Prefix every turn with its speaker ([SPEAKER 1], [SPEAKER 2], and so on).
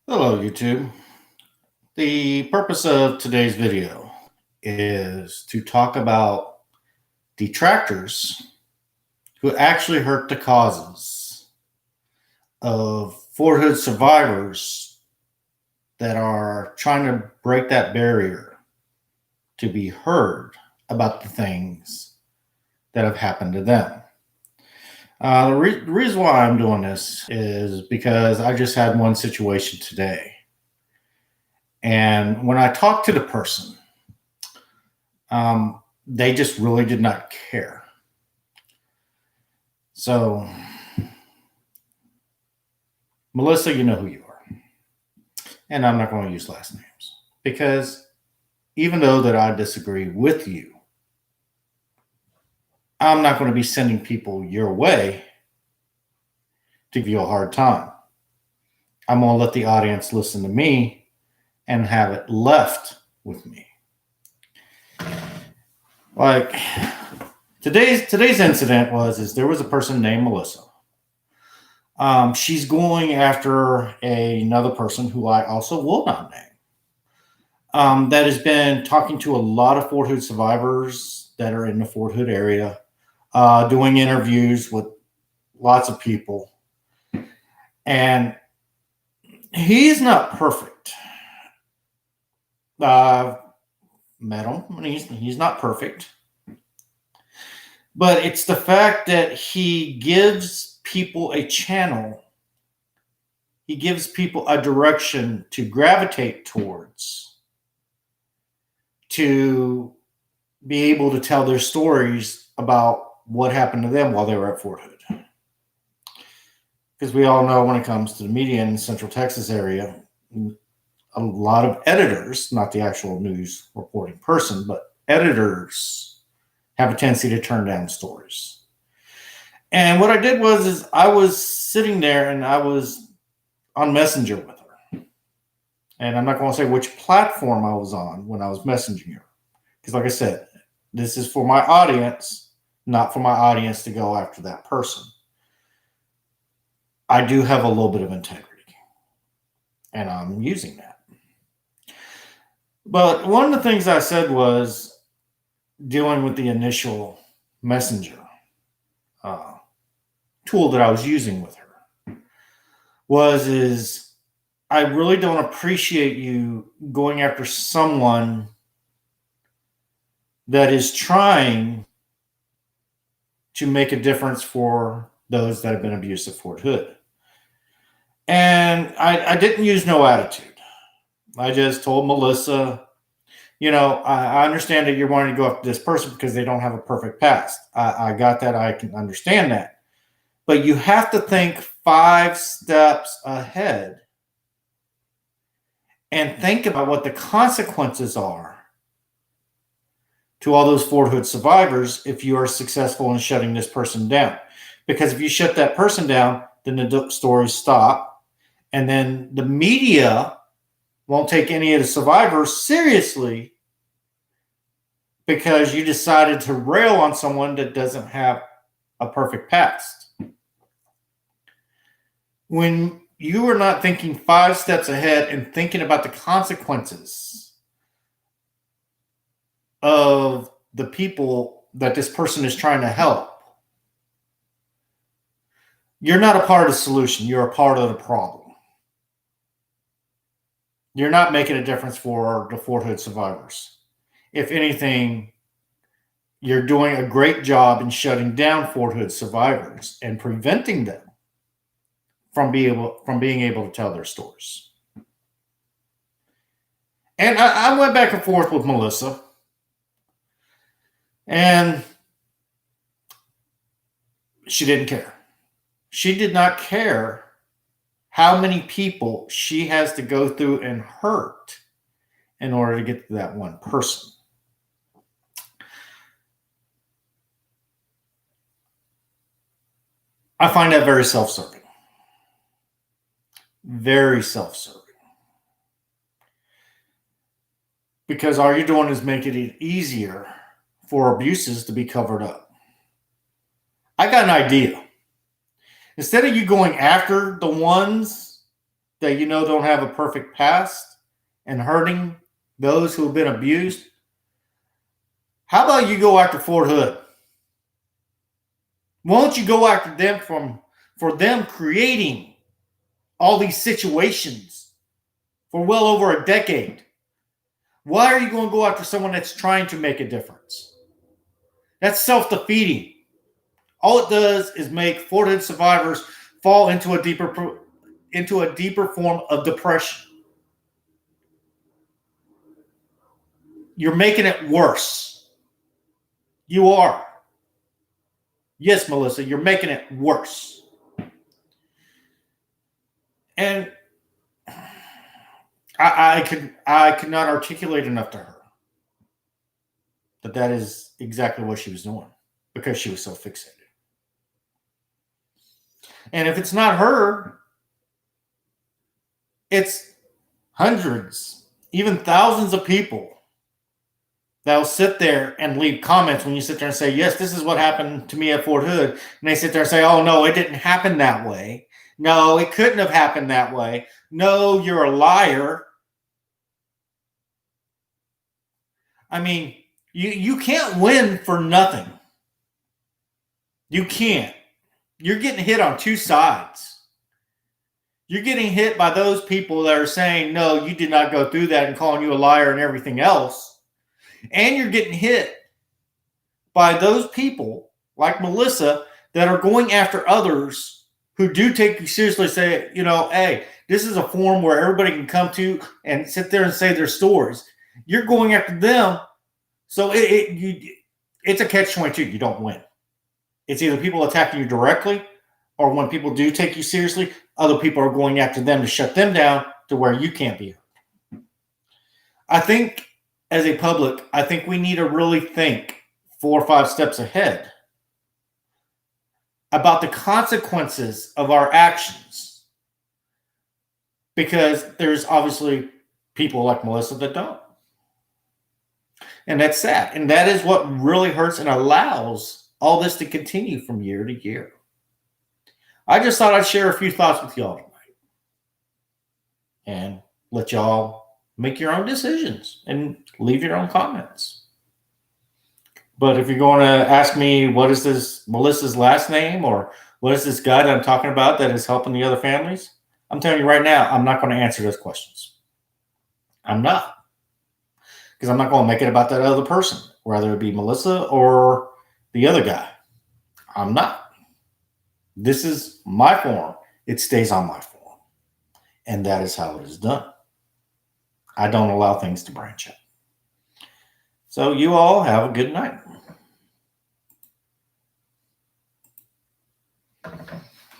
[SPEAKER 1] Hello, YouTube. The purpose of today's video is to talk about detractors who actually hurt the causes of Fort Hood survivors that are trying to break that barrier to be heard about the things that have happened to them. The reason why I'm doing this is because I just had one situation today. And when I talked to the person, they just really did not care. So, Melissa, you know who you are. And I'm not going to use last names because even though that I disagree with you, I'm not going to be sending people your way to give you a hard time. I'm going to let the audience listen to me and have it left with me. Like today's incident is there was a person named Melissa. She's going after another person who I also will not name. That has been talking to a lot of Fort Hood survivors that are in the Fort Hood area, doing interviews with lots of people. And he's not perfect. Met him, and he's not perfect. But it's the fact that he gives people a channel. He gives people a direction to gravitate towards, to be able to tell their stories about what happened to them while they were at Fort Hood. Because we all know when it comes to the media in the Central Texas area, a lot of editors, not the actual news reporting person, but editors have a tendency to turn down stories. And what I did is I was sitting there and I was on Messenger with her. And I'm not going to say which platform I was on when I was messaging her. Because like I said, this is for my audience, not for my audience to go after that person. I do have a little bit of integrity. And I'm using that. But one of the things I said was dealing with the initial messenger tool that I was using with her is I really don't appreciate you going after someone that is trying to make a difference for those that have been abused at Fort Hood. And I didn't use no attitude. I just told Melissa, I understand that you're wanting to go after this person because they don't have a perfect past. I got that. I can understand that. But you have to think 5 steps ahead and think about what the consequences are to all those Fort Hood survivors if you are successful in shutting this person down. Because if you shut that person down, then the stories stop. And then the media won't take any of the survivors seriously because you decided to rail on someone that doesn't have a perfect past. When you are not thinking 5 steps ahead and thinking about the consequences of the people that this person is trying to help, you're not a part of the solution. You're a part of the problem. You're not making a difference for the Fort Hood survivors. If anything, you're doing a great job in shutting down Fort Hood survivors and preventing them from being able to tell their stories. And I went back and forth with Melissa, and she didn't care. She did not care how many people she has to go through and hurt in order to get to that one person. I find that very self-serving. Very self-serving. Because all you're doing is making it easier for abuses to be covered up. I got an idea. Instead of you going after the ones that you know don't have a perfect past and hurting those who have been abused, how about you go after Fort Hood? Won't you go after them for them creating all these situations for well over a decade? Why are you going to go after someone that's trying to make a difference? That's self-defeating. All it does is make Fort Hood survivors fall into a deeper form of depression. You're making it worse. You are. Yes, Melissa, you're making it worse. And I could not articulate enough to her that is exactly what she was doing because she was so fixated. And if it's not her, it's hundreds, even thousands of people that'll sit there and leave comments when you sit there and say, yes, this is what happened to me at Fort Hood. And they sit there and say, oh, no, it didn't happen that way. No, it couldn't have happened that way. No, you're a liar. I mean, you can't win for nothing. You can't. You're getting hit on two sides. You're getting hit by those people that are saying, no, you did not go through that and calling you a liar and everything else. And you're getting hit by those people like Melissa that are going after others who do take you seriously, say, you know, hey, this is a forum where everybody can come to and sit there and say their stories. You're going after them. So it's a catch-22. You don't win. It's either people attacking you directly, or when people do take you seriously, other people are going after them to shut them down to where you can't be heard. I think as a public, I think we need to really think 4 or 5 steps ahead about the consequences of our actions. Because there's obviously people like Melissa that don't. And that's sad. And that is what really hurts and allows all this to continue from year to year. I just thought I'd share a few thoughts with y'all tonight and let y'all make your own decisions and leave your own comments. But if you're going to ask me, what is this Melissa's last name, or what is this guy that I'm talking about that is helping the other families? I'm telling you right now, I'm not going to answer those questions. I'm not. Because I'm not going to make it about that other person, whether it be Melissa or the other guy. I'm not. This is my forum. It stays on my forum. And that is how it is done. I don't allow things to branch out. So you all have a good night.